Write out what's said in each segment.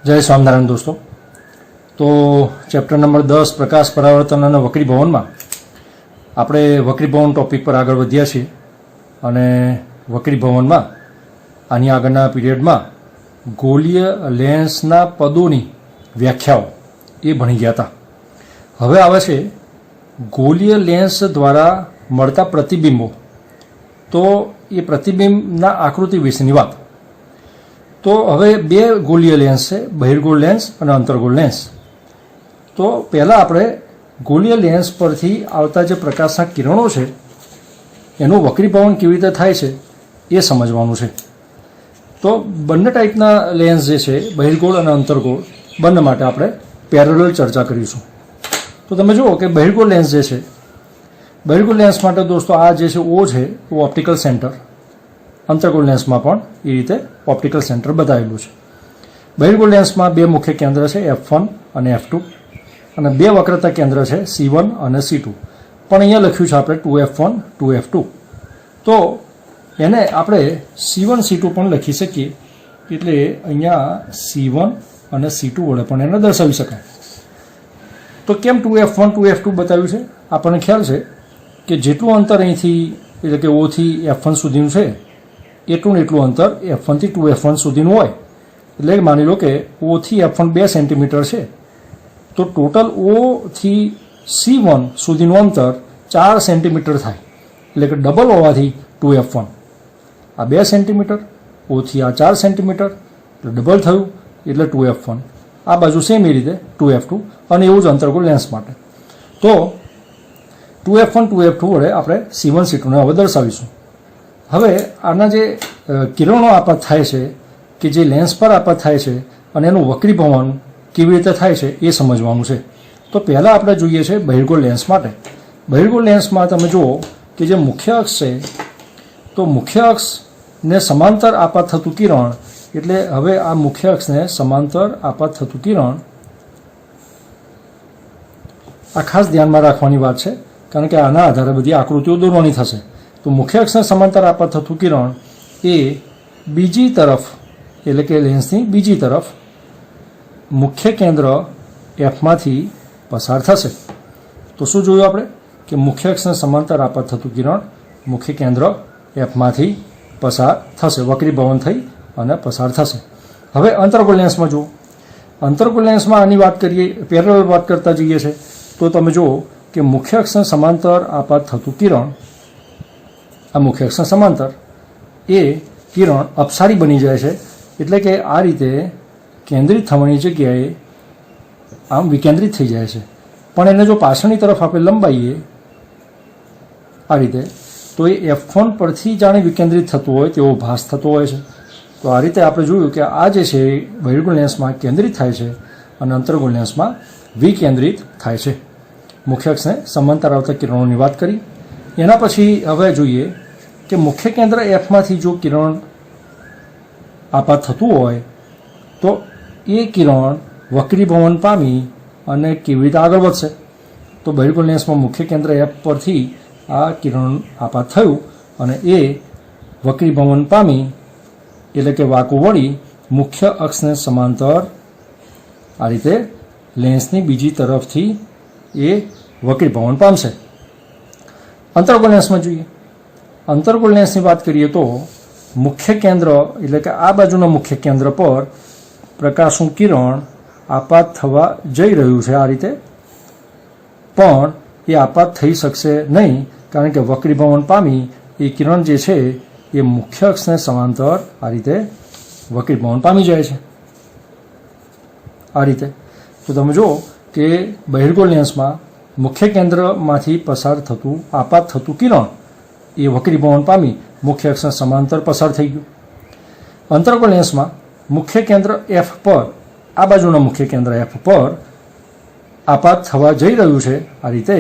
जय स्वामिनारायण दोस्तों। तो चैप्टर नंबर 10 प्रकाश परावर्तन और वक्रीभवन में આપણે વક્રીભવન ટોપિક પર આગળ વધ્યા છીએ અને વક્રીભવનમાં આની આગળના પીરિયડમાં ગોળીય લેન્સના પદોની વ્યાખ્યાઓ એ ભણી ગયા હતા। હવે આવે છે ગોળીય લેન્સ દ્વારા મળતા પ્રતિબિંબો। તો એ પ્રતિબિંબના આકૃતિ વિશેની વાત। તો હવે બે ગોળીય લેન્સ છે, બહિર્ગોળ લેન્સ અને અંતર્ગોળ લેન્સ। તો પહેલાં આપણે ગોળીય લેન્સ પરથી આવતા જે પ્રકાશના કિરણો છે એનું વક્રીભવન કેવી રીતે થાય છે એ સમજવાનું છે। તો બંને ટાઈપના લેન્સ જે છે બહિર્ગોળ અને અંતર્ગોળ બંને માટે આપણે પેરેલલ ચર્ચા કરીશું। તો તમે જુઓ કે બહિર્ગોળ લેન્સ જે છે, બહિર્ગોળ લેન્સ માટે દોસ્તો આ જે છે ઓ છે એ ઓપ્ટિકલ સેન્ટર, અંતર્ગોળ લેન્સમાં પણ એ રીતે ઓપ્ટિકલ સેન્ટર બતાવેલું છે। બહિર્ગોળ લેન્સમાં બે મુખ્ય કેન્દ્ર છે F1 અને F2 અને બે વક્રતા કેન્દ્ર છે C1 અને C2, પણ અહીંયા લખ્યું છે આપણે 2F1 2F2। તો એને આપણે C1 C2 પણ લખી શકીએ, એટલે અહીંયા C1 અને C2 વડે પણ એને દર્શાવી શકાય। તો કેમ 2F1 2F2 બતાવ્યું છે? આપણને ખ્યાલ છે કે જેટલું અંતર અહીંથી એટલે કે O થી F1 સુધીનું છે એટલું ને એટલું અંતર F1 થી 2F1 સુધીનું હોય। એટલે માની લો કે O થી F1 2 સેન્ટીમીટર છે, તો ટોટલ O થી C1 સુધીનું અંતર 4 સેન્ટીમીટર થાય। એટલે કે ડબલ હોવાથી 2F1 આ 2 સેન્ટીમીટર, O થી આ 4 સેન્ટીમીટર એટલે ડબલ થયું એટલે 2F1, આ બાજુ સેમ એ રીતે 2F2 અને એવું જ અંતર્ગોળ લેન્સ માટે। તો 2F1 2F2 વડે આપણે C1 C2ને હવે દર્શાવીશું। હવે આના જે કિરણો આપાત થાય છે કે જે લેન્સ પર આપાત થાય છે અને એનું વક્રીભવન કેવી રીતે થાય છે એ સમજવાનું છે। તો પહેલાં આપણે જોઈએ છે બહિર્ગોળ લેન્સ માટે। બહિર્ગોળ લેન્સમાં તમે જુઓ કે જે મુખ્ય અક્ષ છે, તો મુખ્ય અક્ષને સમાંતર આપાત થતું કિરણ, એટલે હવે આ મુખ્ય અક્ષને સમાંતર આપાત થતું કિરણ આ ખાસ ધ્યાનમાં રાખવાની વાત છે, કારણ કે આના આધારે બધી આકૃતિઓ દોરવાની થશે। તો મુખ્ય અક્ષને સમાંતર આપાત થતું કિરણ એ બીજી તરફ એટલે કે લેન્સની બીજી તરફ મુખ્ય કેન્દ્ર Fમાંથી પસાર થશે। તો શું જોયું આપણે કે મુખ્ય અક્ષને સમાંતર આપાત થતું કિરણ મુખ્ય કેન્દ્ર Fમાંથી પસાર થશે, વક્રીભવન થઈ અને પસાર થશે। હવે અંતર્ગોળ લેન્સમાં જુઓ, અંતર્ગોળ લેન્સમાં આની વાત કરીએ, પેરેલલ વાત કરતા જઈએ છે, તો તમે જુઓ કે મુખ્ય અક્ષને સમાંતર આપાત થતું કિરણ, આ મુખ્ય અક્ષને સમાંતર એ કિરણ અપસારી બની જાય છે, એટલે કે આ રીતે કેન્દ્રિત થવાની જગ્યાએ આમ વિકેન્દ્રિત થઈ જાય છે। પણ એને જો પાછળની તરફ આપણે લંબાઈએ આ રીતે, તો એ F1 પરથી જાણે વિકેન્દ્રિત થતું હોય તેવો ભાસ થતો હોય છે। તો આ રીતે આપણે જોયું કે આ જે છે બહિર્ગોળ લેન્સમાં કેન્દ્રિત થાય છે અને અંતર્ગોળ લેન્સમાં વિકેન્દ્રિત થાય છે। મુખ્ય અક્ષને સમાંતર આવતા કિરણોની વાત કરી। એના પછી હવે જોઈએ કે મુખ્ય કેન્દ્ર Fમાંથી જો કિરણ આપાત થતું હોય તો એ કિરણ વક્રીભવન પામી અને કેવી રીતે આગળ વધશે? તો બહિર્ગોળ લેન્સમાં મુખ્ય કેન્દ્ર F પરથી આ કિરણ આપાત થયું અને એ વક્રીભવન પામી એટલે કે વાંકું વળી મુખ્ય અક્ષને સમાંતર આ રીતે લેન્સની બીજી તરફથી એ વક્રીભવન પામશે। અંતર્ગોળ લેન્સમાં જોઈએ, અંતર્ગોળ લેન્સની વાત કરીએ તો મુખ્ય કેન્દ્ર એટલે કે આ બાજુના મુખ્ય કેન્દ્ર પર પ્રકાશનું કિરણ આપાત થવા જઈ રહ્યું છે આ રીતે, પણ એ આપાત થઈ શકશે નહીં, કારણ કે વક્રીભવન પામી એ કિરણ જે છે એ મુખ્ય અક્ષને સમાંતર આ રીતે વક્રીભવન પામી જાય છે આ રીતે। તો તમે જુઓ કે બહિર્ગોળ લેન્સમાં મુખ્ય કેન્દ્રમાંથી પસાર થતું આપાત થતું કિરણ એ વક્રીભવન પામી મુખ્ય અક્ષને સમાંતર પસાર થઈ ગયું। અંતર્ગોળ લેન્સમાં મુખ્ય કેન્દ્ર F પર, આ બાજુના મુખ્ય કેન્દ્ર F પર આપાત થવા જઈ રહ્યું છે આ રીતે,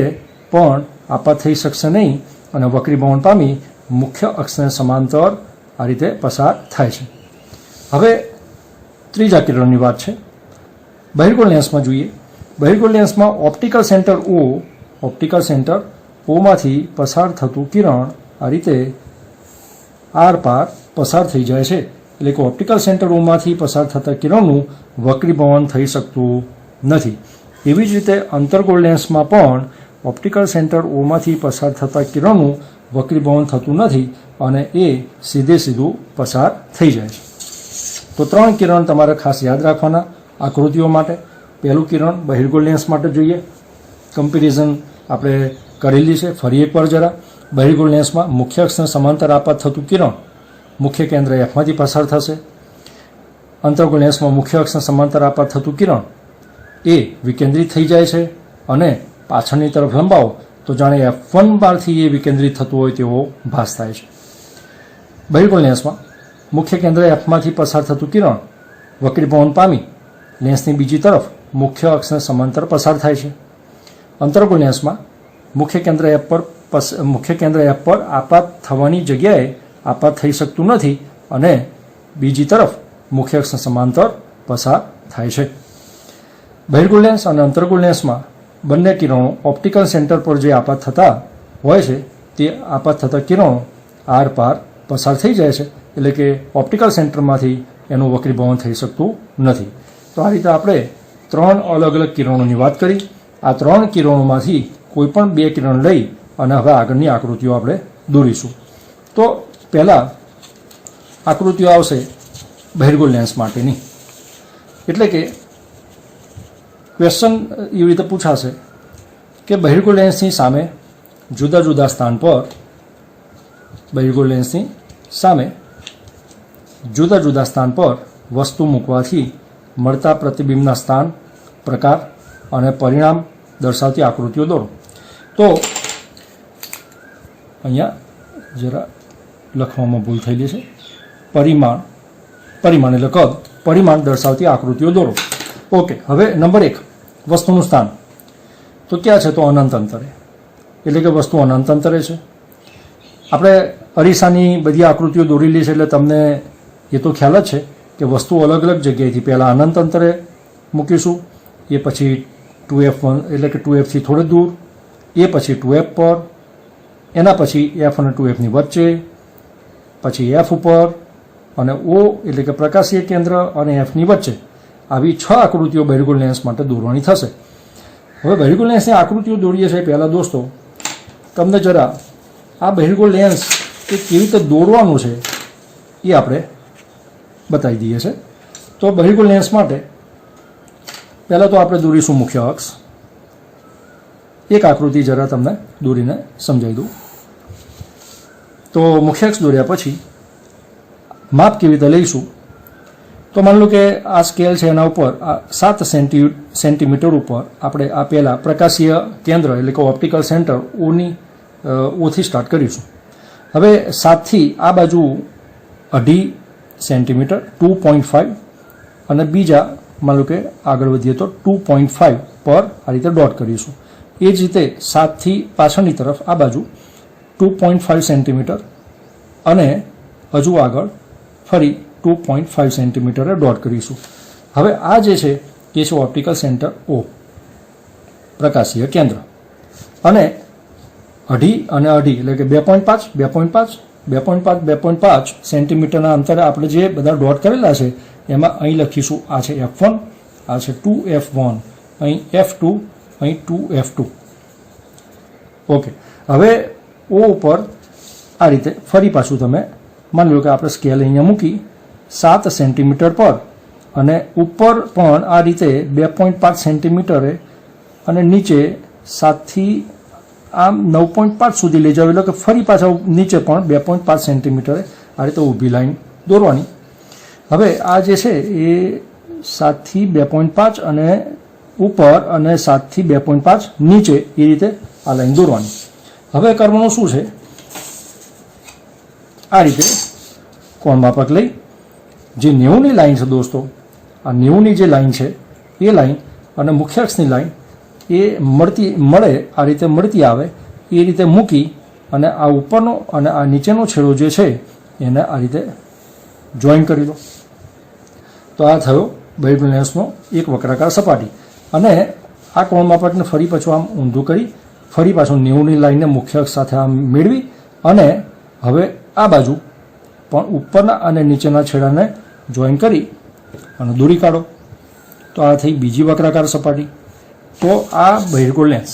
પણ આપાત થઈ શકશે નહીં અને વક્રીભવન પામી મુખ્ય અક્ષને સમાંતર આ રીતે પસાર થાય છે। હવે ત્રીજા કિરણની વાત છે, બહિર્ગોળ લેન્સમાં જોઈએ। બહિર્ગોળ લેન્સમાં ઓપ્ટિકલ સેન્ટર ઓમાંથી પસાર થતું કિરણ આ રીતે આર પાર પસાર થઈ જાય છે એટલે કે ઓપ્ટિકલ સેન્ટર ઓમાંથી પસાર થતા કિરણનું વક્રીભવન થઈ શકતું નથી. એવી જ રીતે અંતર્ગોળ લેન્સમાં પણ ઓપ્ટિકલ સેન્ટર ઓમાંથી પસાર થતા કિરણનું વક્રીભવન થતું નથી અને એ સીધું પસાર થઈ જાય છે. તો 3 કિરણ તમારે ખાસ યાદ રાખવાના આકૃતિઓ માટે. પહેલું કિરણ બહિર્ગોળ લેન્સ માટે જોઈએ, કમ્પેરિઝન આપણે કરેલી છે. ફરી એકવાર જરા, બહિર્ગોળ લેન્સમાં મુખ્ય અક્ષને સમાંતર આપાત થતું કિરણ મુખ્ય કેન્દ્ર એફમાંથી પસાર થશે. અંતર્ગોળ લેન્સમાં મુખ્ય અક્ષને સમાંતર આપાત થતું કિરણ એ વિકેન્દ્રિત થઈ જાય છે અને પાછળની તરફ લંબાવો તો જાણે F1 બારથી એ વિકેન્દ્રિત થતું હોય તેવો ભાસ થાય છે. બહિર્ગોળ લેન્સમાં મુખ્ય કેન્દ્ર એફમાંથી પસાર થતું કિરણ વક્રીભવન પામી લેન્સની બીજી તરફ મુખ્ય અક્ષને સમાંતર પસાર થાય છે. અંતર્ગોળ લેન્સમાં મુખ્ય કેન્દ્ર એફ પર આપાત થવાની જગ્યાએ આપાત થઈ શકતું નથી અને બીજી તરફ મુખ્ય અક્ષને સમાંતર પસાર થાય છે. બહિર્ગોળ લેન્સ અને અંતર્ગોળ લેન્સમાં બંને કિરણો ઓપ્ટિકલ સેન્ટર પર જે આપાત થતા હોય છે તે આપાત થતા કિરણો આર પાર પસાર થઈ જાય છે, એટલે કે ઓપ્ટિકલ સેન્ટરમાંથી એનું વક્રીભવન થઈ શકતું નથી. તો આ રીતે આપણે 3 અલગ અલગ કિરણોની વાત કરી. આ 3 કિરણોમાંથી કોઈ પણ 2 કિરણ લઈ અને હવે આગળની આકૃતિઓ આપણે દોરીશું. તો પહેલાં આકૃતિઓ આવશે બહિર્ગોળ લેન્સ માટેની. એટલે કે ક્વેશ્ચન એવી રીતે પૂછાશે કે બહિર્ગોળ લેન્સની સામે જુદા જુદા સ્થાન પર બહિર્ગોળ લેન્સની સામે જુદા જુદા સ્થાન પર વસ્તુ મૂકવાથી મળતા પ્રતિબિંબના સ્થાન, પ્રકાર અને પરિણામ દર્શાવતી આકૃતિઓ દોરો. તો અહીંયા જરા લખવામાં ભૂલ થયેલી છે. પરિમાણ એટલે કદ, પરિમાણ દર્શાવતી આકૃતિઓ દોરો. ઓકે, હવે નંબર 1, વસ્તુનું સ્થાન. તો ક્યાં છે? તો અનંત અંતરે, એટલે કે વસ્તુ અનંત અંતરે છે. આપણે અરીસાની બધી આકૃતિઓ દોરેલી છે એટલે તમને એ તો ખ્યાલ જ છે કે વસ્તુ અલગ અલગ જગ્યાએથી પહેલાં અનંત અંતરે મૂકીશું, એ પછી 2F1 એટલે કે 2Fથી થોડે દૂર, એ પછી 2F પર, એના પછી F અને 2Fની વચ્ચે, પછી F ઉપર અને O એટલે કે પ્રકાશીય કેન્દ્ર અને Fની વચ્ચે. આવી 6 આકૃતિઓ બહિર્ગોળ લેન્સ માટે દોરવાની થશે. હવે બહિર્ગોળ લેન્સની આકૃતિઓ દોરીએ છીએ પહેલાં દોસ્તો, તમને જરા આ બહિર્ગોળ લેન્સ એ કેવી રીતે દોરવાનું છે એ આપણે બતાવી દઈએ છે. તો બહિર્ગોળ લેન્સ માટે પહેલાં તો આપણે દોરીશું મુખ્ય અક્ષ. એક આકૃતિ જરા તમને દોરીને સમજાવી દઉં. તો મુખ્ય અક્ષ દોર્યા પછી માપ કેવી રીતે લઈશું? તો માની લો કે આ સ્કેલ છે, એના ઉપર 7 સેન્ટીમીટર ઉપર આપણે આ પહેલાં પ્રકાશીય કેન્દ્ર એટલે કે ઓપ્ટિકલ સેન્ટર ઓથી સ્ટાર્ટ કરીશું. હવે 7થી આ બાજુ 2.5 સેન્ટીમીટર 2.5 અને બીજા માની લો કે આગળ વધીએ તો 2.5 પર આ રીતે ડોટ કરીશું. એ જ રીતે 7થી પાછળની તરફ આ બાજુ 2.5 સેન્ટીમીટર અને હજુ આગળ ફરી 2.5 સેન્ટીમીટરે ડોટ કરીશું. હવે આ જે છે એ છે ઓપ્ટિકલ સેન્ટર O, પ્રકાશીય કેન્દ્ર. અને 2.5 અને 2.5 એટલે કે 2.5 સેન્ટીમીટરના અંતરે આપણે જે બધા ડોટ કરેલા છે એમાં અહીં લખીશું આ છે F1, આ છે 2F1, અહીં F2, અહીં 2F2. ઓકે, હવે O ઉપર આ રીતે ફરી પાછું તમે માની લો કે આપણે સ્કેલ અહીંયા મૂકી 7 સેન્ટીમીટર પર અને ઉપર પણ આ રીતે 2.5 સેન્ટીમીટરે અને નીચે 7થી આમ 9.5 સુધી લઈ જાવ, એટલે કે ફરી પાછા નીચે પણ 2.5 સેન્ટીમીટરે આ રીતે ઊભી લાઈન દોરવાની. હવે આ જે છે એ 7થી 2.5 અને ઉપર અને 7થી 2.5 નીચે એ રીતે આ લાઈન દોરવાની. હવે કરવાનું શું છે? આ રીતે કોણ માપક લઈ જે 90ની લાઈન છે દોસ્તો, આ 90ની જે લાઈન છે એ લાઈન અને મુખ્ય અક્ષની લાઈન એ મળે આ રીતે મળતી આવે એ રીતે મૂકી અને આ ઉપરનો અને આ નીચેનો છેડો જે છે એને આ રીતે જોઈન કરી લો. તો આ થયો બહિર્ગોળ લેન્સનો એક વક્રાકાર સપાટી. અને આ કોણ માપકને ફરી પાછું આમ ઊંધું કરી ફરી પાછું 90ની લાઈનને મુખ્ય અક્ષ સાથે આમ મેળવી અને હવે આ બાજુ પણ ઉપરના અને નીચેના છેડાને જોઈન કરી અને દોરી કાઢો. તો આ થઈ બીજી વક્રાકાર સપાટી. તો આ બહિર્ગોળ લેન્સ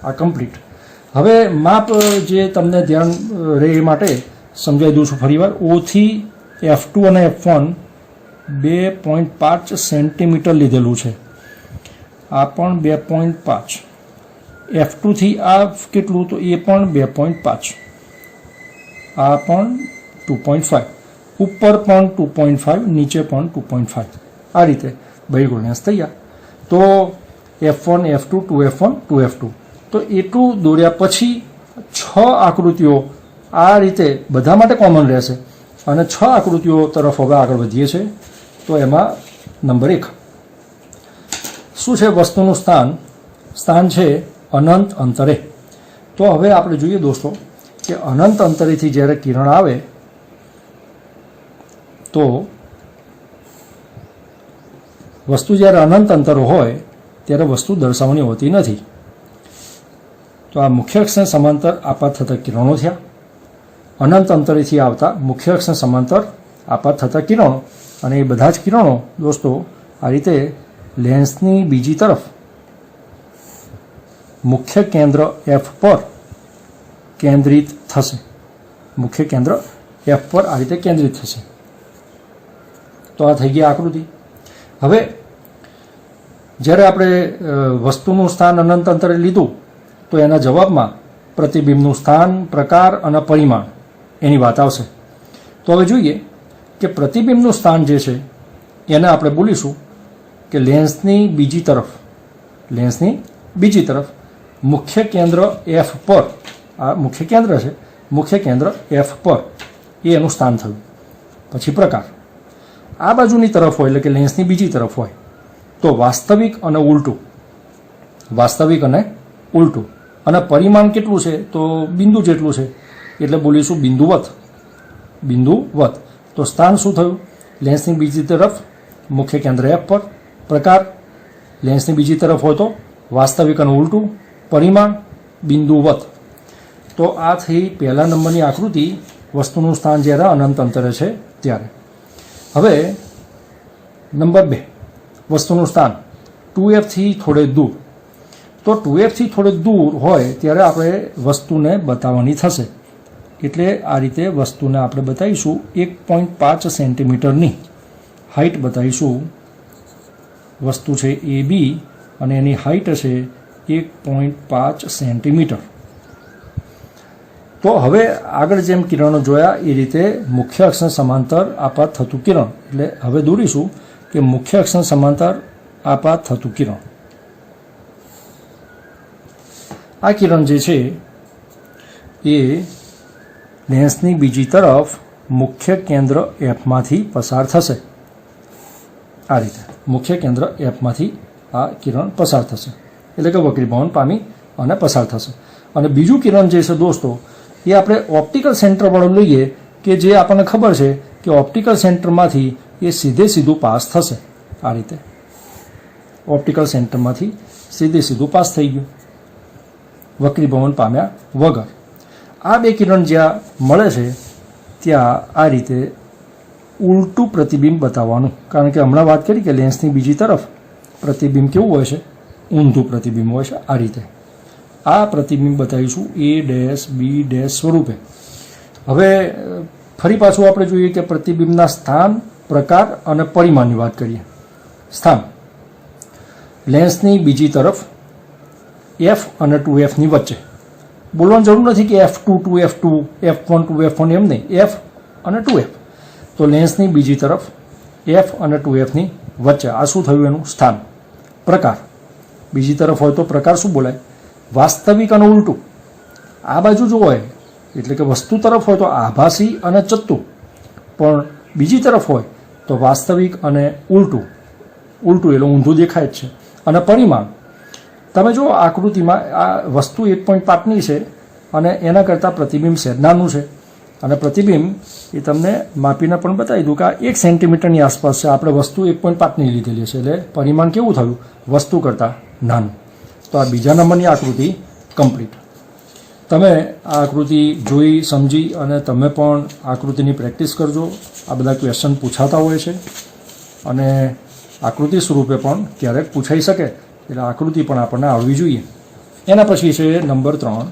આ કમ્પ્લીટ. હવે માપ જે તમને ધ્યાન રહે એ માટે સમજાવી દઉં છું ફરીવાર. ઓથી F2 અને F1 2.5 સેન્ટીમીટર લીધેલું છે. આ પણ 2.5. F2 થી આ કેટલું? તો એ પણ 2.5. આ પણ 2.5. ઉપર પણ 2.5, નીચે પણ 2.5. આ રીતે બહિર્ગોળ લેન્સ તૈયાર. તો F1, F2, 2F1, 2F2. તો એટલું દોર્યા પછી 6 આકૃતિઓ આ રીતે બધા માટે કોમન રહેશે અને 6 આકૃતિઓ તરફ હવે આગળ વધીએ છીએ. તો એમાં નંબર 1 શું છે? વસ્તુનું સ્થાન છે અનંત અંતરે. તો હવે આપણે જોઈએ દોસ્તો કે અનંત અંતરેથી જ્યારે કિરણ આવે તો વસ્તુ જ્યારે અનંત અંતર હોય ત્યારે વસ્તુ દર્શાવવાની હોતી નથી. તો આ મુખ્ય અક્ષને સમાંતર આપાત થતા કિરણો થયા. અનંત અંતરેથી આવતા મુખ્ય અક્ષને સમાંતર આપાત થતા કિરણો, અને એ બધા જ કિરણો દોસ્તો આ રીતે લેન્સની બીજી તરફ મુખ્ય કેન્દ્ર F પર કેન્દ્રિત થશે. મુખ્ય કેન્દ્ર F પર આ રીતે કેન્દ્રિત થશે. તો આ થઈ ગઈ આકૃતિ. હવે જ્યારે આપણે વસ્તુનું સ્થાન અનંત અંતરે લીધું તો એના જવાબમાં પ્રતિબિંબનું સ્થાન, પ્રકાર અને પરિમાણ એની વાત આવશે. તો હવે જોઈએ કે પ્રતિબિંબનું સ્થાન જે છે એને આપણે બોલીશું કે લેન્સની બીજી તરફ મુખ્ય કેન્દ્ર F પર, આ મુખ્ય કેન્દ્ર છે, મુખ્ય કેન્દ્ર F પર એ એનું સ્થાન થયું. પછી પ્રકાર આ બાજુની તરફ હોય એટલે કે લેન્સની બીજી તરફ હોય તો વાસ્તવિક અને ઉલટું. અને પરિમાણ કેટલું છે? તો બિંદુ જેટલું છે એટલે બોલીશું બિંદુવત. તો સ્થાન શું થયું? લેન્સની બીજી તરફ મુખ્ય કેન્દ્ર F પર. પ્રકાર લેન્સની બીજી તરફ હોય તો વાસ્તવિક અને ઉલટું. પરિમાણ બિંદુવત. તો આ થઈ પહેલા નંબરની આકૃતિ, વસ્તુનું સ્થાન જ્યારે અનંત અંતરે છે ત્યારે. હવે નંબર 2 વસ્તુનું સ્થાન 2F થી થોડે દૂર. તો 2F થી થોડે દૂર હોય ત્યારે આપણે વસ્તુને બતાવવાની થશે. એટલે આ રીતે વસ્તુને આપણે બતાવીશું 1.5 સેન્ટીમીટરની હાઇટ બતાવીશું. વસ્તુ છે AB અને એની હાઇટ હશે 1.5 સેન્ટીમીટર. તો હવે આગળ જેમ કિરણો જોયા એ રીતે મુખ્ય અક્ષને સમાંતર આપાત થતું કિરણ, એટલે હવે દોરીશું કે મુખ્ય અક્ષને સમાંતર આપાત થતું કિરણ. આ કિરણ જે છે એ લેન્સની બીજી તરફ મુખ્ય કેન્દ્ર Fમાંથી પસાર થશે. આ રીતે મુખ્ય કેન્દ્ર Fમાંથી આ કિરણ પસાર થશે, એટલે કે વક્રીભવન પામી અને પસાર થશે. અને બીજું કિરણ જે છે દોસ્તો એ આપણે ઓપ્ટિકલ સેન્ટરવાળું લઈએ કે જે આપણને ખબર છે કે ઓપ્ટિકલ સેન્ટરમાંથી એ સીધું પાસ થશે. આ રીતે ઓપ્ટિકલ સેન્ટરમાંથી સીધું પાસ થઈ ગયું વક્રીભવન પામ્યા વગર. આ બે કિરણ જ્યાં મળે છે ત્યાં આ રીતે ઉલટું પ્રતિબિંબ બતાવવાનું. કારણ કે હમણાં વાત કરી કે લેન્સની બીજી તરફ પ્રતિબિંબ કેવું હોય છે? ઊંધું પ્રતિબિંબ હોય છે. આ રીતે આ પ્રતિબિંબ બતાવીશું A', B' સ્વરૂપે. હવે ફરી પાછું આપણે જોઈએ કે પ્રતિબિંબના સ્થાન, પ્રકાર અને પરિમાણની વાત કરીએ. સ્થાન લેન્સની બીજી તરફ F અને 2Fની વચ્ચે. બોલવાની જરૂર નથી કે F2, 2F2, F1, 2F1 એમ નહીં, F અને 2F. તો લેન્સની બીજી તરફ F અને 2Fની વચ્ચે. આ શું થયું? એનું સ્થાન. પ્રકાર બીજી તરફ હોય તો પ્રકાર શું બોલાય? વાસ્તવિક અને ઉલટું. આ બાજુ જો હોય એટલે કે વસ્તુ તરફ હોય તો આભાસી અને ચત્તુ, પણ બીજી તરફ હોય તો વાસ્તવિક અને ઉલટું એટલે ઊંધું દેખાય જ છે. અને પરિમાણ તમે જો આકૃતિમાં આ વસ્તુ 1.5ની છે અને એના કરતાં પ્રતિબિંબ સહેજ નાનું છે. અને પ્રતિબિંબ એ તમને માપીને પણ બતાવી દઉં કે આ 1 સેન્ટીમીટરની આસપાસ છે. આપણે વસ્તુ 1.5ની લીધેલી છે એટલે પરિમાણ કેવું થયું? વસ્તુ કરતાં નાનું. તો આ બીજા નંબરની આકૃતિ કમ્પ્લીટ. તમે આ આકૃતિ જોઈ સમજી અને તમે પણ આકૃતિની પ્રેક્ટિસ કરજો. આ બધા ક્વેશ્ચન પૂછાતા હોય છે અને આકૃતિ સ્વરૂપે પણ ક્યારેક પૂછાઈ શકે, એટલે આકૃતિ પણ આપણને આવડવી જોઈએ. એના પછી છે નંબર 3.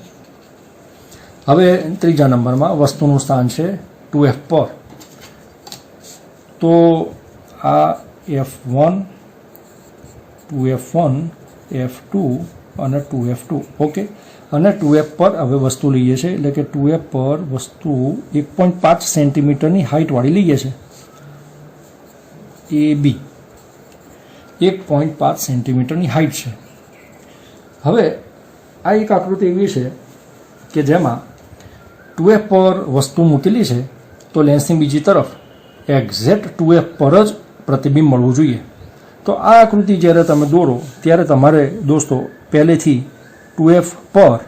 હવે ત્રીજા નંબરમાં વસ્તુનું સ્થાન છે 2F પર. તો આ F1, 2F1, F2 અને 2F2. ઓકે, અને 2F પર હવે વસ્તુ લઈએ છીએ, એટલે કે 2F પર વસ્તુ 1.5 સેન્ટીમીટરની હાઇટવાળી લઈએ છે. AB 1.5 સેન્ટીમીટરની હાઇટ છે. હવે આ એક આકૃતિ એવી છે કે જેમાં 2F પર વસ્તુ મૂકેલી છે, તો લેન્સની બીજી તરફ એક્ઝેક્ટ 2F પર જ પ્રતિબિંબ મળવું જોઈએ. તો આ આકૃતિ જ્યારે તમે દોરો ત્યારે તમારે દોસ્તો પહેલેથી 2F પર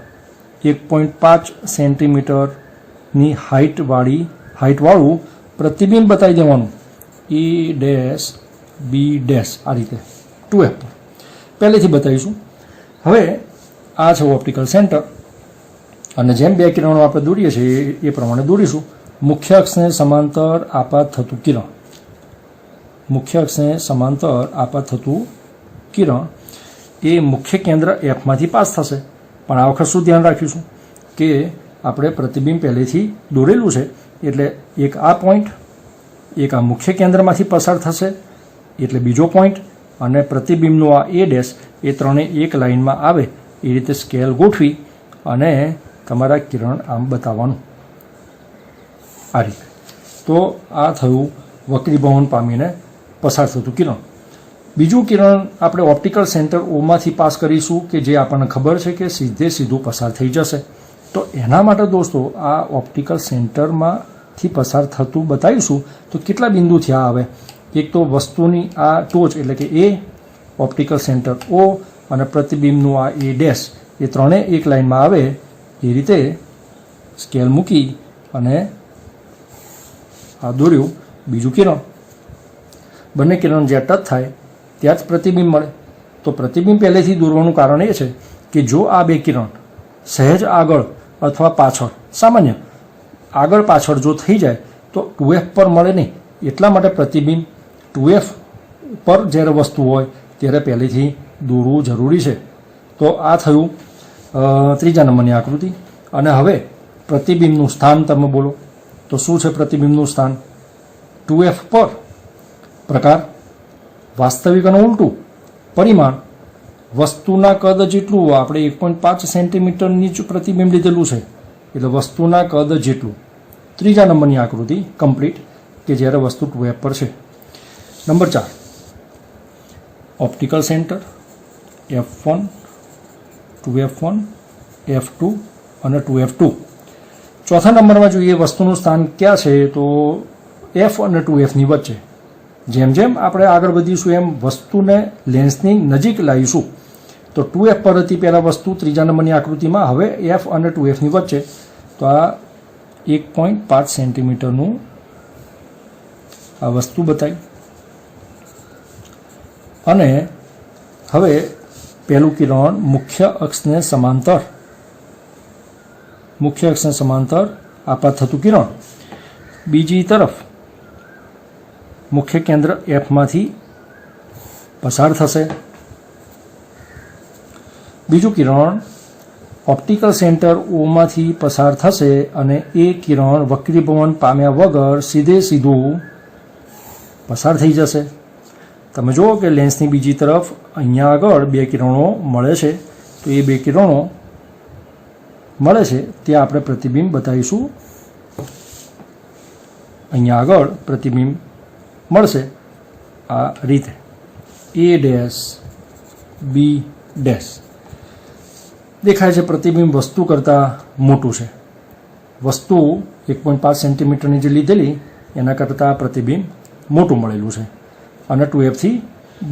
1.5 સેન્ટીમીટરની હાઇટવાળું પ્રતિબિંબ બતાવી દેવાનું. A ડેશ B ડેશ આ રીતે 2F પર પહેલેથી બતાવીશું. હવે આ છે ઓપ્ટિકલ સેન્ટર અને જેમ બે કિરણો આપણે દોરીએ છીએ એ પ્રમાણે દોરીશું. મુખ્ય અક્ષને સમાંતર આપાત થતું કિરણ, મુખ્ય અક્ષને સમાંતર આપાત થતું કિરણ એ મુખ્ય કેન્દ્ર Fમાંથી પાસ થશે. પણ આ વખત શું ધ્યાન રાખીશું કે આપણે પ્રતિબિંબ પહેલેથી દોરેલું છે, એટલે એક આ પોઈન્ટ, એક આ મુખ્ય કેન્દ્રમાંથી પસાર થશે એટલે બીજો પોઈન્ટ, અને પ્રતિબિંબનું આ A ડેશ એ ત્રણેય એક લાઇનમાં આવે એ રીતે સ્કેલ ગોઠવી અને તમારા કિરણ આમ બતાવવાનું આ રીતે. તો આ થયું વક્રીભવન પામીને પસાર થતું કિરણ. બીજું કિરણ આપણે ઓપ્ટિકલ સેન્ટર ઓમાંથી પાસ કરીશું કે જે આપણને ખબર છે કે સીધું પસાર થઈ જશે. તો એના માટે દોસ્તો આ ઓપ્ટિકલ સેન્ટરમાંથી પસાર થતું બતાવીશું. તો કેટલા બિંદુ થયા આવે? એક તો વસ્તુની આ ટોચ એટલે કે A, ઓપ્ટિકલ સેન્ટર O અને પ્રતિબિંબનું આ A ડેશ એ ત્રણેય એક લાઇનમાં આવે એ રીતે સ્કેલ મૂકી અને આ દોર્યું બીજું કિરણ. બંને કિરણ જ્યાં ટચ થાય ત્યાં જ પ્રતિબિંબ મળે. તો પ્રતિબિંબ પહેલેથી દોરવાનું કારણ એ છે કે જો આ બે કિરણ સહેજ આગળ અથવા પાછળ, સામાન્ય આગળ પાછળ જો થઈ જાય તો 2F પર મળે નહીં. એટલા માટે પ્રતિબિંબ 2F પર જ્યારે વસ્તુ હોય ત્યારે પહેલેથી દોરવું જરૂરી છે. તો આ થયું ત્રીજા નંબરની આકૃતિ. અને હવે પ્રતિબિંબનું સ્થાન તમે બોલો તો શું છે પ્રતિબિંબનું સ્થાન? 2F પર. પ્રકાર વાસ્તવિક અને ઉલટું. પરિમાણ વસ્તુના કદ જેટલું, આપણે 1.5 સેન્ટીમીટરની જ પ્રતિબિંબ લીધેલું છે એટલે વસ્તુના કદ જેટલું. ત્રીજા નંબરની આકૃતિ કમ્પ્લીટ કે જ્યારે વસ્તુ 2F પર છે. Number 4 optical centre F1, 2F1, F2 અને 2F2. ચોથા નંબરમાં જોઈએ વસ્તુનું સ્થાન ક્યાં છે તો F અને 2Fની વચ્ચે. જેમ જેમ આપણે આગળ વધીશું એમ વસ્તુને લેન્સની નજીક લાવીશું. તો 2F પર હતી પહેલાં વસ્તુ ત્રીજા નંબરની આકૃતિમાં, હવે F અને 2Fની વચ્ચે. તો આ 1.5 સેન્ટીમીટરનું આ વસ્તુ બતાવી. અને હવે પહેલું કિરણ મુખ્ય અક્ષને સમાંતર આપાત થતું કિરણ બીજી તરફ મુખ્ય કેન્દ્ર Fમાંથી પસાર થશે. બીજું કિરણ ઓપ્ટિકલ સેન્ટર ઓમાંથી પસાર થશે અને એ કિરણ વક્રીભવન પામ્યા વગર સીધું પસાર થઈ જશે. તમે જુઓ કે લેન્સની બીજી તરફ અહીંયા આગળ બે કિરણો મળે છે. તો એ બે કિરણો મળે છે ત્યાં આપણે પ્રતિબિંબ બતાવીશું. અહીંયા આગળ પ્રતિબિંબ મળશે આ રીતે. A ડેશ B ડેશ દેખાય છે પ્રતિબિંબ વસ્તુ કરતાં મોટું છે. વસ્તુ 1.5 સેન્ટીમીટરની જે લીધેલી એના કરતાં પ્રતિબિંબ મોટું મળેલું છે અને 2Fથી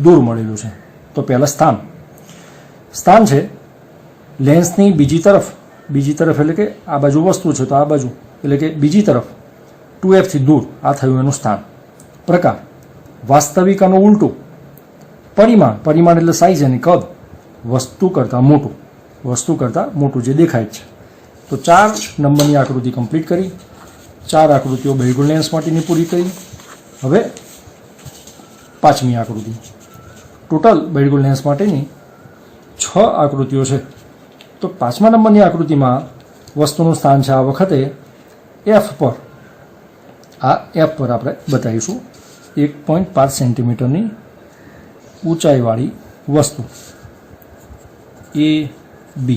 દૂર મળેલું છે. તો પહેલાં સ્થાન છે લેન્સની બીજી તરફ એટલે કે આ બાજુ વસ્તુ છે તો આ બાજુ એટલે કે બીજી તરફ 2Fથી દૂર. આ થયું એનું સ્થાન. પ્રકાર વાસ્તવિક અને ઉલટું. પરિમાણ એટલે સાઇઝ એની કદ વસ્તુ કરતાં મોટું જે દેખાય છે તો 4 નંબરની આકૃતિ કમ્પ્લીટ કરી, 4 આકૃતિઓ બહિર્ગોળ લેન્સ માટેની પૂરી કરી. હવે 5મી આકૃતિ. ટોટલ બહિર્ગોળ લેન્સ માટેની 6 આકૃતિઓ છે. તો 5મા નંબરની આકૃતિમાં વસ્તુનું સ્થાન છે આ વખતે F પર. આ F પર આપણે બતાવીશું 1.5 સેન્ટીમીટરની ઊંચાઈવાળી વસ્તુ A B.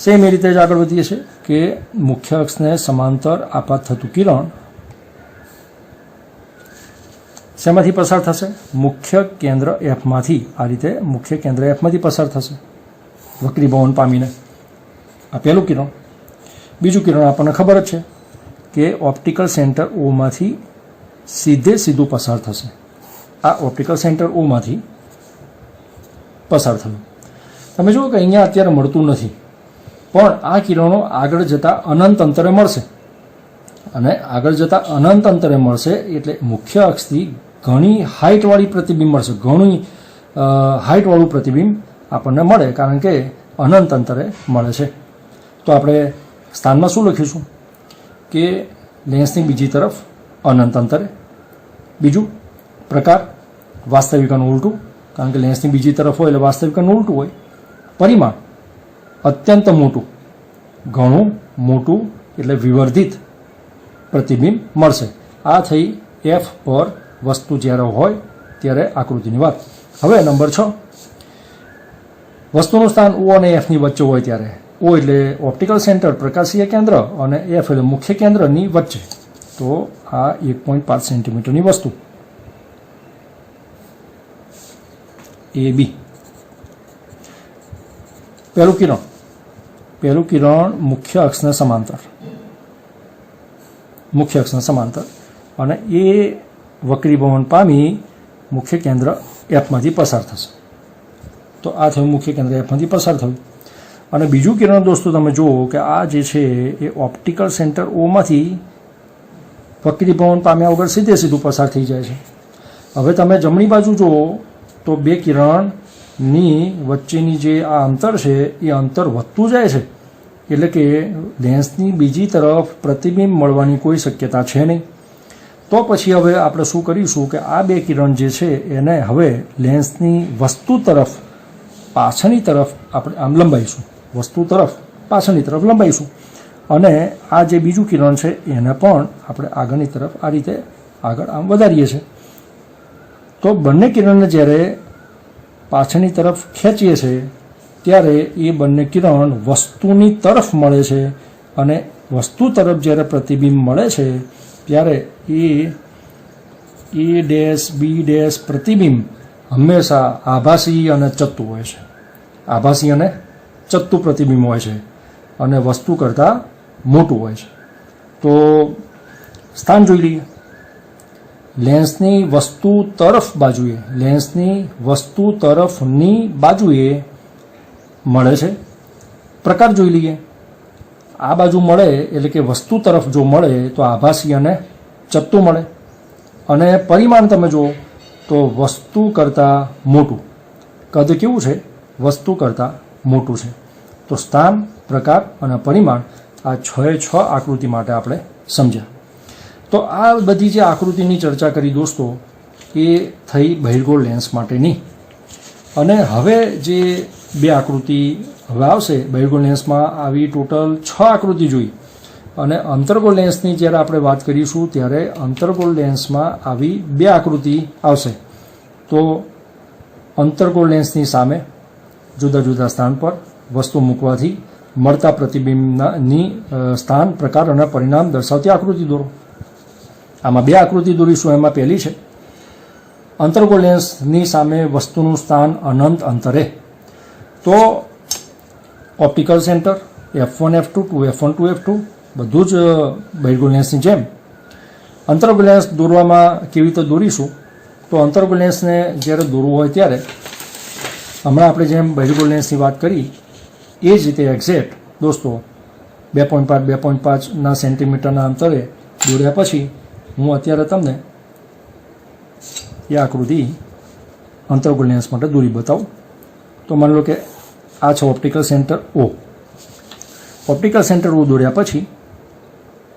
સેમ એ રીતે જ આગળ વધીએ છીએ કે મુખ્ય અક્ષને સમાંતર આપાત થતું કિરણ શેમાંથી પસાર થશે? મુખ્ય કેન્દ્ર Fમાંથી. આ રીતે મુખ્ય કેન્દ્ર Fમાંથી પસાર થશે વક્રીભવન પામીને. આ પહેલું કિરણ. બીજું કિરણ આપણને ખબર જ છે કે ઓપ્ટિકલ સેન્ટર ઓમાંથી સીધું પસાર થશે. આ ઓપ્ટિકલ સેન્ટર ઓમાંથી પસાર થયું. તમે જુઓ કે અહીંયા અત્યારે મળતું નથી, પણ આ કિરણો આગળ જતાં અનંત અંતરે મળશે, અને આગળ જતાં અનંત અંતરે મળશે એટલે મુખ્ય અક્ષથી ઘણી હાઇટવાળી પ્રતિબિંબ મળશે. ઘણી હાઇટવાળું પ્રતિબિંબ આપણને મળે, કારણ કે અનંત અંતરે મળે છે. તો આપણે સ્થાનમાં શું લખીશું કે લેન્સની બીજી તરફ અનંત અંતરે. બીજું પ્રકાર વાસ્તવિકાનું ઉલટું, કારણ કે લેન્સની બીજી તરફ હોય એટલે વાસ્તવિકાનું ઉલટું હોય. પરિમાણ અત્યંત મોટું, ઘણું મોટું એટલે વિવર્ધિત પ્રતિબિંબ મળશે. આ થઈ F પર વસ્તુ જ્યારે હોય ત્યારે આકૃતિની વાત. હવે નંબર 6, વસ્તુનું સ્થાન O અને Fની વચ્ચે હોય ત્યારે. O એટલે ઓપ્ટિકલ સેન્ટર પ્રકાશીય કેન્દ્ર અને F એટલે મુખ્ય કેન્દ્રની વચ્ચે. તો આ 1.5 સેન્ટીમીટરની વસ્તુ AB. પહેલું કિરણ મુખ્ય અક્ષને સમાંતર અને એ વક્રીભવન પામી મુખ્ય કેન્દ્ર Fમાંથી પસાર થશે. તો આ થયું મુખ્ય કેન્દ્ર Fમાંથી પસાર થયું. અને બીજું કિરણ દોસ્તો તમે જુઓ કે આ જે છે એ ઓપ્ટિકલ સેન્ટર ઓમાંથી વક્રીભવન પામ્યા વગર સીધું પસાર થઈ જાય છે. હવે તમે જમણી બાજુ જુઓ તો 2 કિરણની વચ્ચેની જે આ અંતર છે એ અંતર વધતું જાય છે, એટલે કે લેન્સની બીજી તરફ પ્રતિબિંબ મળવાની કોઈ શક્યતા છે નહીં. તો પછી હવે આપણે શું કરીશું કે આ 2 કિરણ જે છે એને હવે લેન્સની વસ્તુ તરફ પાછળની તરફ આપણે આમ લંબાઈશું, વસ્તુ તરફ પાછળની તરફ લંબાઈશું. અને આ જે બીજું કિરણ છે એને પણ આપણે આગળની તરફ આ રીતે આગળ આમ વધારીએ છીએ. તો બંને કિરણને જ્યારે પાછળની તરફ ખેંચીએ છીએ ત્યારે એ બંને કિરણ વસ્તુની તરફ મળે છે, અને વસ્તુ તરફ જ્યારે પ્રતિબિંબ મળે છે ત્યારે A ડેશ B ડેશ પ્રતિબિંબ હંમેશા આભાસી અને ચત્તુ હોય છે. આભાસી અને ચત્તુ પ્રતિબિંબ હોય છે અને વસ્તુ કરતાં મોટું હોય છે. તો સ્થાન જોઈ લઈએ. લેન્સની વસ્તુ તરફની બાજુએ મળે છે. પ્રકાર જોઈ લઈએ. આ બાજુ મળે એટલે કે વસ્તુ તરફ જો મળે તો આભાસી અને ચત્તુ મળે. અને પરિમાણ તમે જુઓ તો વસ્તુ કરતાં મોટું. કદ કેવું છે? વસ્તુ કરતાં મોટું છે. તો સ્થાન, પ્રકાર અને પરિમાણ આ 6 આકૃતિ માટે આપણે સમજ્યા. તો આ બધી જે આકૃતિની ચર્ચા કરી દોસ્તો એ થઈ બહિર્ગોળ લેન્સ માટેની. અને હવે જે 2 આકૃતિ હવે આવશે બહિર્ગોળ લેન્સમાં, આવી ટોટલ 6 આકૃતિ જોઈ. અને અંતર્ગોળ લેન્સની જ્યારે આપણે વાત કરીશું ત્યારે અંતર્ગોળ લેન્સમાં આવી 2 આકૃતિ આવશે. તો અંતર્ગોળ લેન્સની સામે જુદા જુદા સ્થાન પર વસ્તુ મૂકવાથી મળતા પ્રતિબિંબની સ્થાન, પ્રકાર અને પરિણામ દર્શાવતી આકૃતિ દોરો. આમાં 2 આકૃતિ દોરીશું. એમાં પહેલી છે અંતર્ગોળ લેન્સની સામે વસ્તુનું સ્થાન અનંત અંતરે. તો optical centre F1 F2 2F1 2F2 બધું જ બહિર્ગોળ લેન્સની જેમ અંતર્ગોળ લેન્સ દોરવામાં કેવી રીતે દોરીશું? તો અંતર્ગોળ લેન્સને જ્યારે દોરવું હોય ત્યારે હમણાં આપણે જેમ બહિર્ગોળ લેન્સની વાત કરી એ જ રીતે એક્ઝેક્ટ દોસ્તો 2.5 સેન્ટીમીટરના અંતરે દોર્યા પછી હું અત્યારે તમને એ આકૃતિ અંતર્ગોળ લેન્સ માટે દોરી બતાવું. તો માની લો કે આ છે optical centre O. Optical centre દોર્યા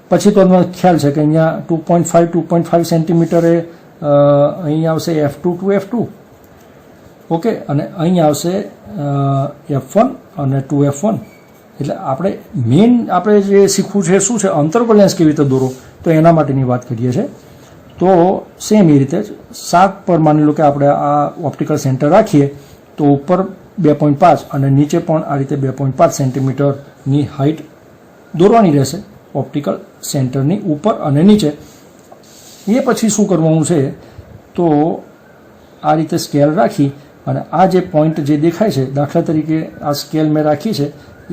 પછી તો તમને ખ્યાલ છે કે અહીંયા 2.5 સેન્ટીમીટરે અહીંયા આવશે F2 to F2, ઓકે, અને અહીંયા આવશે F1 અને 2F1. એટલે આપણે જે શીખવું છે શું છે, અંતર્ગોળ લેન્સ કેવી રીતે દોરો, તો એના માટેની વાત કરીએ છીએ. તો સેમ એ રીતે જ 7 પર માની લો કે આપણે આ ઓપ્ટિકલ સેન્ટર રાખીએ તો ઉપર 2.5 અને નીચે પણ આ રીતે 2.5 સેન્ટીમીટરની હાઇટ દોરવાની રહેશે ઓપ્ટિકલ સેન્ટરની ઉપર અને નીચે. એ પછી શું કરવાનું છે, તો આ રીતે સ્કેલ રાખી અને આ જે પોઈન્ટ જે દેખાય છે, દાખલા તરીકે આ સ્કેલ મેં રાખી છે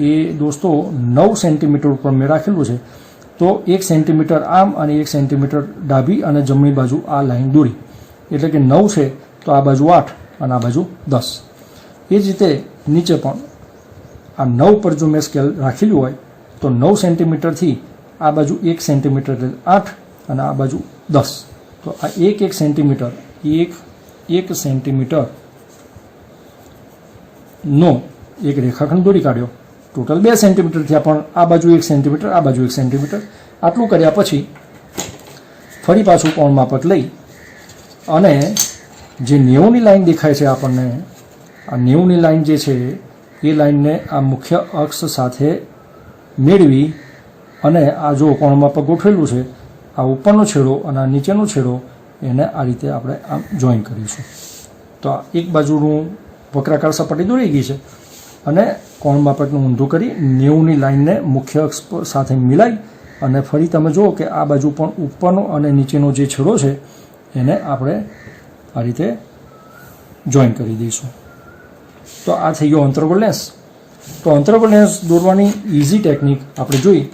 એ દોસ્તો 9 સેન્ટીમીટર ઉપર મેં રાખેલું છે. તો 1 સેન્ટીમીટર આમ અને 1 સેન્ટીમીટર ડાબી અને જમણી બાજુ આ લાઈન દોરી, એટલે કે 9 છે તો આ બાજુ 8 અને આ બાજુ 10. એ જ રીતે નીચે પણ આ 9 પર જો મેં સ્કેલ રાખેલું હોય તો 9 સેન્ટીમીટરથી આ બાજુ 1 સેન્ટીમીટર એટલે 8 અને આ બાજુ 10. તો આ 1 સેન્ટીમીટર 1 સેન્ટીમીટરનો એક રેખાખંડ દોરી કાઢ્યો. ટોટલ 2 સેન્ટીમીટર થયા, પણ આ બાજુ 1 સેન્ટીમીટર, આ બાજુ 1 સેન્ટીમીટર. આટલું કર્યા પછી ફરી પાછું કોણ માપક લઈ અને જે 90ની લાઈન દેખાય છે આપણને, આ 90ની લાઈન જે છે એ લાઈનને આ મુખ્ય અક્ષ સાથે મેળવી અને આ જો કોણ માપક ગોઠવેલું છે, આ ઉપરનો છેડો અને આ નીચેનો છેડો એને આ રીતે આપણે આમ જોઈન કરીશું. તો આ એક બાજુનું વક્રાકાર સપાટી દોરી ગઈ છે અને કોણ માપકનું ઊંધું કરી 90ની લાઈનને મુખ્ય અક્ષ સાથે મિલાઈ અને ફરી તમે જુઓ કે આ બાજુ પણ ઉપરનો અને નીચેનો જે છેડો છે એને આપણે આ રીતે જોઈન કરી દઈશું. તો આ થઈ ગયો અંતર્ગોળ લેન્સ. તો અંતર્ગોળ લેન્સ દોરવાની ઇઝી ટેકનિક આપણે જોઈ.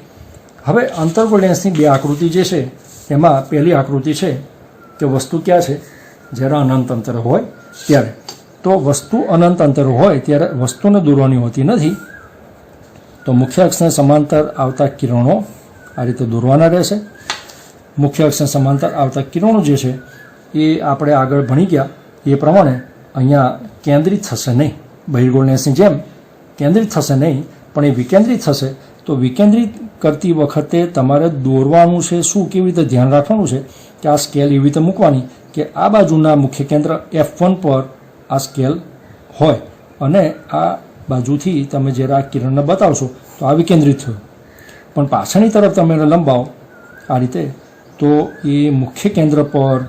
હવે અંતર્ગોળ લેન્સની 2 આકૃતિ જે છે એમાં પહેલી આકૃતિ છે કે વસ્તુ ક્યાં છે, જ્યારે અનંત અંતર હોય ત્યારે. તો વસ્તુ અનંત અંતર હોય ત્યારે વસ્તુને દોરવાની હોતી નથી. તો મુખ્ય અક્ષને સમાંતર આવતા કિરણો આ રીતે દોરવાના રહેશે. મુખ્ય અક્ષને સમાંતર આવતા કિરણો જે છે એ આપણે આગળ ભણી ગયા એ પ્રમાણે અહીંયા કેન્દ્રિત થશે નહીં, બહિર્ગોળ લેન્સની જેમ કેન્દ્રિત થશે નહીં, પણ એ વિકેન્દ્રિત થશે. તો વિકેન્દ્રિત કરતી વખતે તમારે દોરવાનું છે શું, કેવી રીતે ધ્યાન રાખવાનું છે કે આ સ્કેલ એવી રીતે મૂકવાની કે આ બાજુના મુખ્ય કેન્દ્ર F1 પર આ સ્કેલ હોય અને આ બાજુથી તમે જ્યારે આ કિરણને બતાવશો તો આ વિકેન્દ્રિત થયું. પણ પાછળની તરફ તમે એને લંબાવો આ રીતે તો એ મુખ્ય કેન્દ્ર પર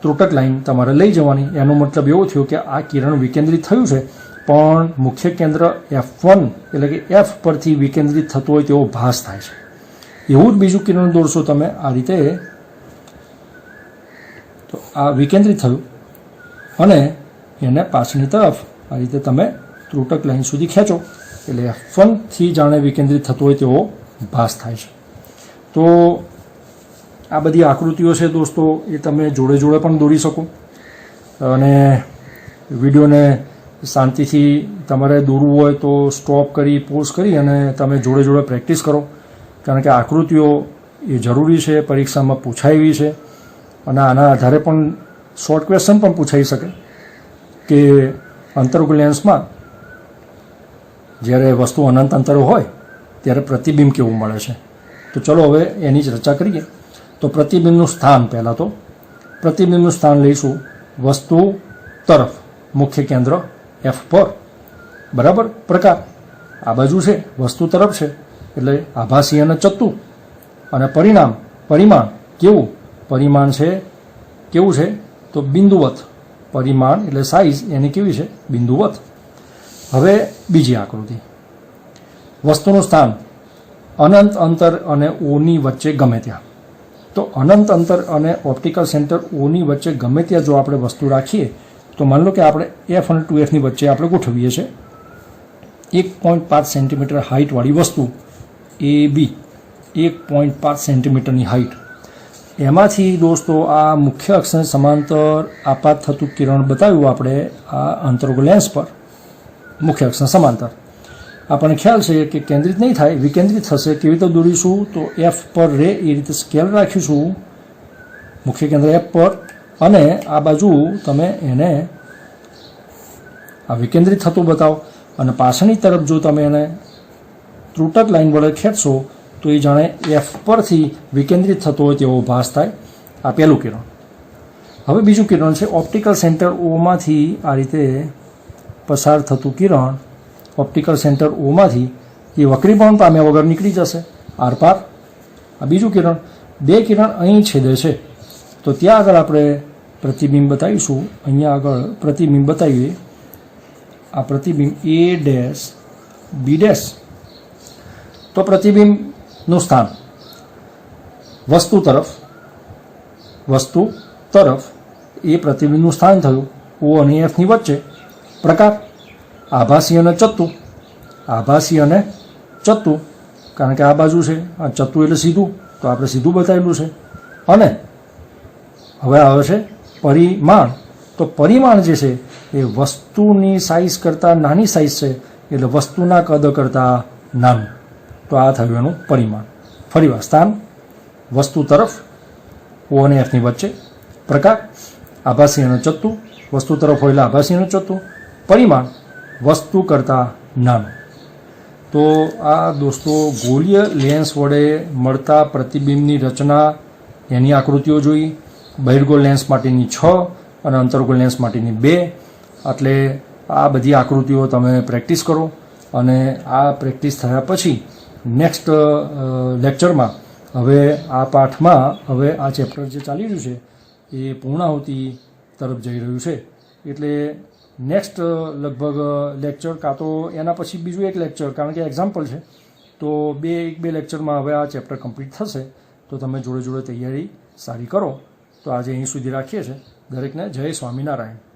ત્રુટક લાઈન તમારે લઈ જવાની. એનો મતલબ એવો થયો કે આ કિરણ વિકેન્દ્રિત થયું છે પણ મુખ્ય કેન્દ્ર F1 એટલે કે F પરથી વિકેન્દ્રિત થતું હોય તેવો ભાસ થાય છે. એવું જ બીજું કિરણ દોરશો તમે આ રીતે, તો આ વિકેન્દ્રિત થયું અને એને પાછળની તરફ આ રીતે તમે ત્રુટક લાઈન સુધી ખેંચો એટલે F1થી જાણે વિકેન્દ્રિત થતું હોય તેવો ભાસ થાય છે. તો આ બધી આકૃતિઓ છે દોસ્તો એ તમે જોડે જોડે પણ દોરી શકો અને વિડીયોને શાંતિથી તમારે દોરવું હોય તો સ્ટોપ કરી પોઝ કરી અને તમે જોડે જોડે પ્રેક્ટિસ કરો, કારણ કે આકૃતિઓ એ જરૂરી છે, પરીક્ષામાં પૂછાય એવી છે અને આના આધારે પણ શોર્ટ ક્વેશ્ચન પણ પૂછાઈ શકે કે અંતર્ગોળ લેન્સમાં જ્યારે વસ્તુ અનંત અંતરે હોય ત્યારે પ્રતિબિંબ કેવું મળે છે. તો ચલો હવે એની ચર્ચા કરીએ. તો પ્રતિબિંબનું સ્થાન, પહેલાં તો પ્રતિબિંબનું સ્થાન લઈશું વસ્તુ તરફ, મુખ્ય કેન્દ્ર F પર, બરાબર. પ્રકાર આ બાજુ છે, વસ્તુ તરફ છે એટલે આભાસી અને ચત્તુ. અને પરિમાણ કેવું છે કેવું છે તો બિંદુવત. પરિમાણ એટલે સાઇઝ એની કેવી છે, બિંદુવત. હવે બીજી આકૃતિ, વસ્તુનું સ્થાન અનંત અંતર અને ઓની વચ્ચે ગમે ત્યાં. તો અનંત અંતર અને ઓપ્ટિકલ સેન્ટર ઓની વચ્ચે ગમે ત્યાં જો આપણે વસ્તુ રાખીએ તો માની લો કે આપણે F અને 2Fની વચ્ચે આપણે ગોઠવીએ છીએ 1.5 સેન્ટીમીટર હાઇટવાળી વસ્તુ AB, 1.5 સેન્ટીમીટરની હાઇટ. એમાંથી દોસ્તો આ મુખ્ય અક્ષને સમાંતર આપાત થતું કિરણ બતાવ્યું આપણે આ અંતર્ગોળ લેન્સ પર, મુખ્ય અક્ષને સમાંતર. આપણને ખ્યાલ છે કે કેન્દ્રિત નહીં થાય, વિકેન્દ્રિત થશે. કેવી રીતે દોરીશું તો F પર રે એ રીતે સ્કેલ રાખીશું મુખ્ય કેન્દ્ર F પર અને આ બાજુ તમે એને આ વિકેન્દ્રિત થતું બતાવો અને પાછળની તરફ જો તમે એને ત્રુટક લાઇન વડે ખેંચશો તો એ જાણે એફ પરથી વિકેન્દ્રિત થતો હોય તેવો ભાસ થાય. આ પહેલું કિરણ. હવે બીજું કિરણ છે ઓપ્ટિકલ સેન્ટર ઓમાંથી આ રીતે પસાર થતું કિરણ. ઓપ્ટિકલ સેન્ટર ઓમાંથી એ વક્રીભવન પામ્યા વગર નીકળી જશે આરપાર. આ બીજું કિરણ. બે કિરણ અહીં છેદે છે તો ત્યાં આગળ આપણે પ્રતિબિંબ બતાવીશું. અહીંયા આગળ પ્રતિબિંબ બતાવીએ. આ પ્રતિબિંબ એ ડેશ બી ડેશ. તો પ્રતિબિંબનું સ્થાન વસ્તુ તરફ એ પ્રતિબિંબનું સ્થાન થયું ઓ અને એફની વચ્ચે. પ્રકાર આભાસી અને ચત્તુ, કારણ કે આ બાજુ છે, આ ચત્તુ એટલે સીધું, તો આપણે સીધું બતાવેલું છે. અને હવે આવે છે પરિમાણ. તો પરિમાણ જે છે એ વસ્તુની સાઇઝ કરતાં નાની સાઇઝ છે, એટલે વસ્તુના કદ કરતાં નાનું. તો આ થયું એનું પરિમાણ. ફરીવાર સ્થાન વસ્તુ તરફ ઓ અને એફની વચ્ચે. પ્રકાર આભાસી અને ચત્તુ, વસ્તુ તરફ હોય એટલે આભાસી અને ચત્તુ. પરિમાણ વસ્તુ કરતાં નાનું. તો આ દોસ્તો ગોળીય લેન્સ વડે મળતા પ્રતિબિંબની રચના, એની આકૃતિઓ જોઈ. બહિર્ગોળ લેન્સ માટેની 6 અને અંતર્ગોળ લેન્સ માટેની 2. એટલે આ બધી આકૃતિઓ તમે પ્રેક્ટિસ કરો. અને આ પ્રેક્ટિસ થયા પછી નેક્સ્ટ લેક્ચરમાં હવે આ પાઠમાં હવે આ ચેપ્ટર જે ચાલી રહ્યું છે એ પૂર્ણાહુતિ તરફ જઈ રહ્યું છે. એટલે નેક્સ્ટ લગભગ લેક્ચર કાં તો એના પછી બીજું એક લેક્ચર, કારણ કે એક્ઝામ્પલ છે, તો બે લેક્ચરમાં હવે આ ચેપ્ટર કમ્પ્લીટ થશે. તો તમે જોડે તૈયારી સારી કરો. તો આજે અહીં સુધી રાખીએ છીએ. દરેકને જય સ્વામિનારાયણ.